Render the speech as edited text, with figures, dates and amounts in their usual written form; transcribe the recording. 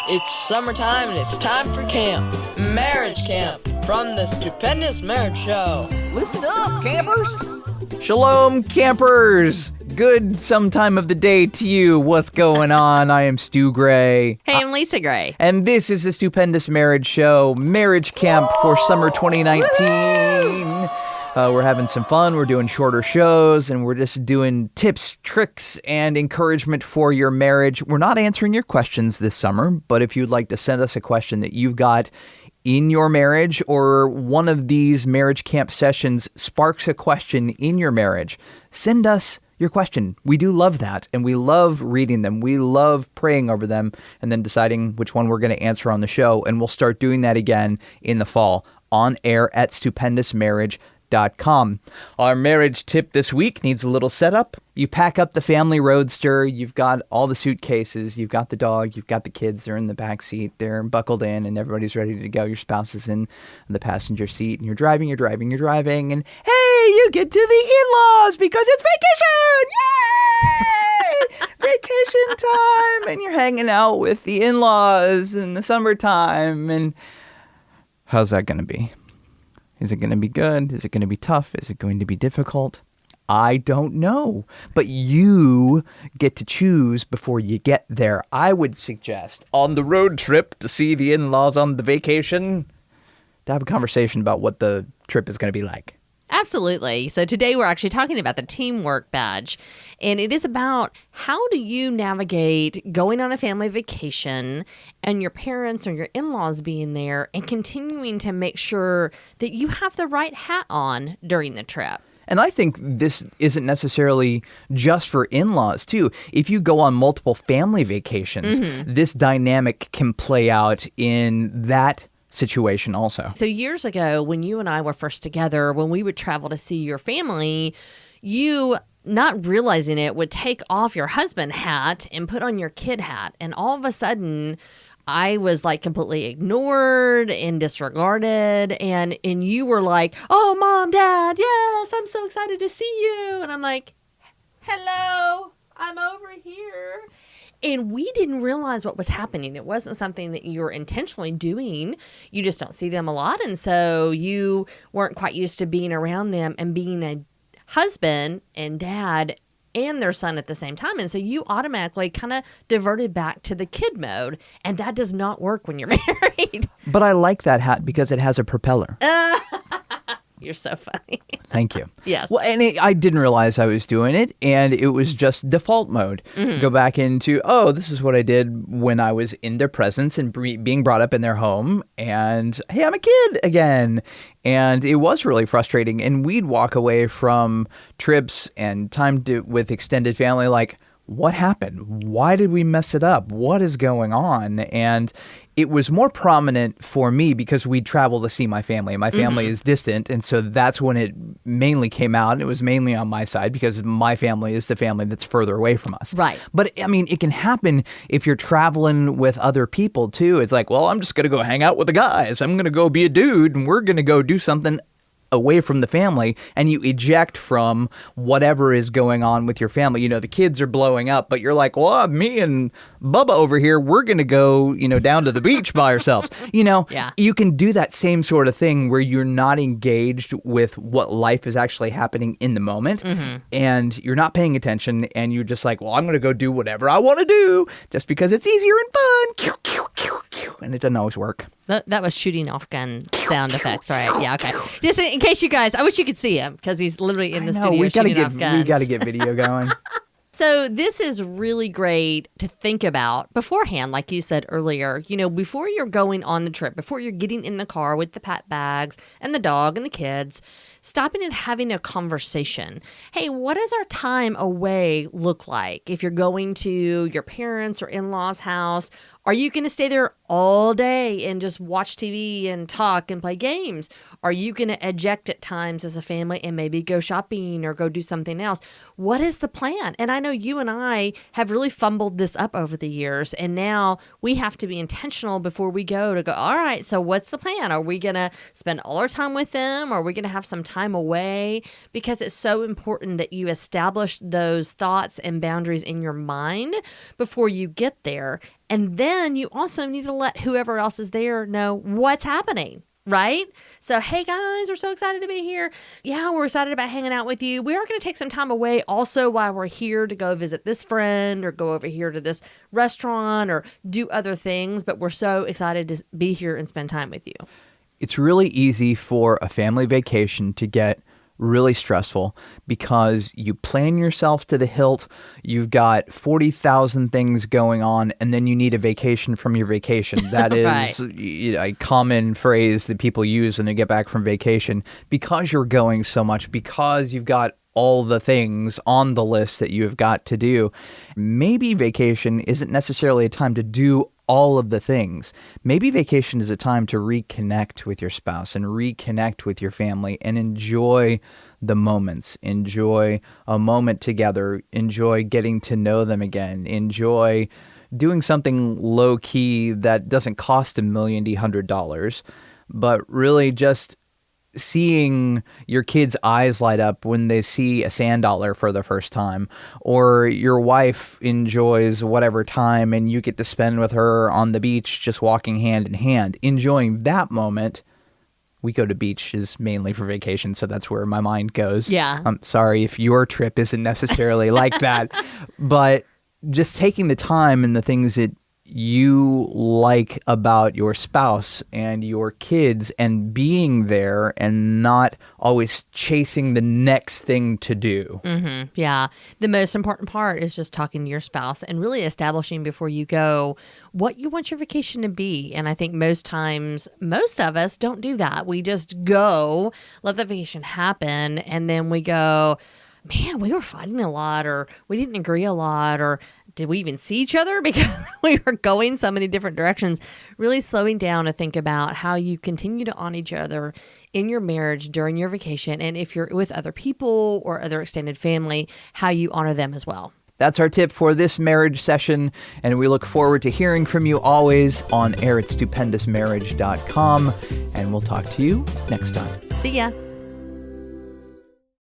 It's summertime and it's time for camp. Marriage Camp from the Stupendous Marriage Show. Listen up, campers! Shalom, campers! Good sometime of the day to you. What's going on? I am Stu Gray. Hey, I'm Lisa Gray. And this is the Stupendous Marriage Show, Marriage Camp for summer 2019. We're having some fun. We're doing shorter shows, and we're just doing tips, tricks, and encouragement for your marriage. We're not answering your questions this summer, but if you'd like to send us a question that you've got in your marriage, or one of these marriage camp sessions sparks a question in your marriage, send us your question. We do love that, and we love reading them. We love praying over them and then deciding which one we're going to answer on the show, and we'll start doing that again in the fall on air at stupendousmarriage.com. Our marriage tip this week needs a little setup. You pack up the family roadster, you've got all the suitcases, you've got the dog, you've got the kids, they're in the back seat, they're buckled in, and everybody's ready to go. Your spouse is in the passenger seat, and you're driving, and hey, you get to the in-laws because it's vacation! Yay! Vacation time! And you're hanging out with the in-laws in the summertime, and how's that going to be? Is it going to be good? Is it going to be tough? Is it going to be difficult? I don't know. But you get to choose before you get there. I would suggest on the road trip to see the in-laws on the vacation, to have a conversation about what the trip is going to be like. Absolutely. So today we're actually talking about the teamwork badge, and it is about how do you navigate going on a family vacation and your parents or your in-laws being there and continuing to make sure that you have the right hat on during the trip. And I think this isn't necessarily just for in-laws, too. If you go on multiple family vacations, this dynamic can play out in that situation also. So years ago, when you and I were first together, when we would travel to see your family, you, not realizing it, would take off your husband hat and put on your kid hat. And all of a sudden, I was like completely ignored and disregarded. And you were like, oh, Mom, Dad, yes, I'm so excited to see you. And I'm like, hello, I'm over here. And we didn't realize what was happening. It wasn't something that you were intentionally doing. You just don't see them a lot. And so you weren't quite used to being around them and being a husband and dad and their son at the same time. And so you automatically kind of diverted back to the kid mode. And that does not work when you're married. But I like that hat because it has a propeller. You're so funny. Thank you. Yes. Well, and I didn't realize I was doing it, and it was just default mode. Go back into, this is what I did when I was in their presence and being brought up in their home, and hey, I'm a kid again. And it was really frustrating, and we'd walk away from trips and time with extended family like, what happened? Why did we mess it up? What is going on? And it was more prominent for me because we'd travel to see my family. My family is distant, and so that's when it mainly came out. And it was mainly on my side because my family is the family that's further away from us. Right. But, I mean, it can happen if you're traveling with other people, too. It's like, well, I'm just going to go hang out with the guys. I'm going to go be a dude, and we're going to go do something away from the family, and you eject from whatever is going on with your family. You know, the kids are blowing up, but you're like, well, me and Bubba over here, we're going to go, down to the beach by ourselves. Yeah. You can do that same sort of thing where you're not engaged with what life is actually happening in the moment, and you're not paying attention, and you're just like, well, I'm going to go do whatever I want to do just because it's easier and fun. And it doesn't always work. That was shooting off gun sound effects, right? Yeah, okay. Just in case you guys, I wish you could see him because he's literally in the studio shooting off guns. We got to get video going. So this is really great to think about beforehand, like you said earlier. Before you're going on the trip, before you're getting in the car with the pack bags and the dog and the kids, stopping and having a conversation. Hey, what does our time away look like? If you're going to your parents' or in-laws' house, are you going to stay there all day and just watch TV and talk and play games? Are you going to eject at times as a family and maybe go shopping or go do something else? What is the plan? And I know you and I have really fumbled this up over the years, and now we have to be intentional before we go, all right, so what's the plan? Are we going to spend all our time with them? Or are we going to have some time time away, because it's so important that you establish those thoughts and boundaries in your mind before you get there. And then you also need to let whoever else is there know what's happening. Right? So, hey guys, we're so excited to be here. Yeah, we're excited about hanging out with you. We are going to take some time away also while we're here to go visit this friend or go over here to this restaurant or do other things. But we're so excited to be here and spend time with you. It's really easy for a family vacation to get really stressful because you plan yourself to the hilt. You've got 40,000 things going on, and then you need a vacation from your vacation. That is Right. a common phrase that people use when they get back from vacation because you're going so much, because you've got all the things on the list that you have got to do. Maybe vacation isn't necessarily a time to do all of the things. Maybe vacation is a time to reconnect with your spouse and reconnect with your family and enjoy the moments, enjoy a moment together, enjoy getting to know them again, enjoy doing something low key that doesn't cost $1,100,000, but really just seeing your kids' eyes light up when they see a sand dollar for the first time, or your wife enjoys whatever time and you get to spend with her on the beach just walking hand in hand, enjoying that moment. We go to beaches mainly for vacation, so that's where my mind goes. Yeah. I'm sorry if your trip isn't necessarily like that, but just taking the time and the things that you like about your spouse and your kids and being there and not always chasing the next thing to do. Mm-hmm. Yeah. The most important part is just talking to your spouse and really establishing before you go what you want your vacation to be. And I think most times, most of us don't do that. We just go, let the vacation happen, and then we go, man, we were fighting a lot, or we didn't agree a lot, or did we even see each other because we were going so many different directions? Really slowing down to think about how you continue to honor each other in your marriage during your vacation. And if you're with other people or other extended family, how you honor them as well. That's our tip for this marriage session, and we look forward to hearing from you always on air at stupendousmarriage.com, and we'll talk to you next time. See ya.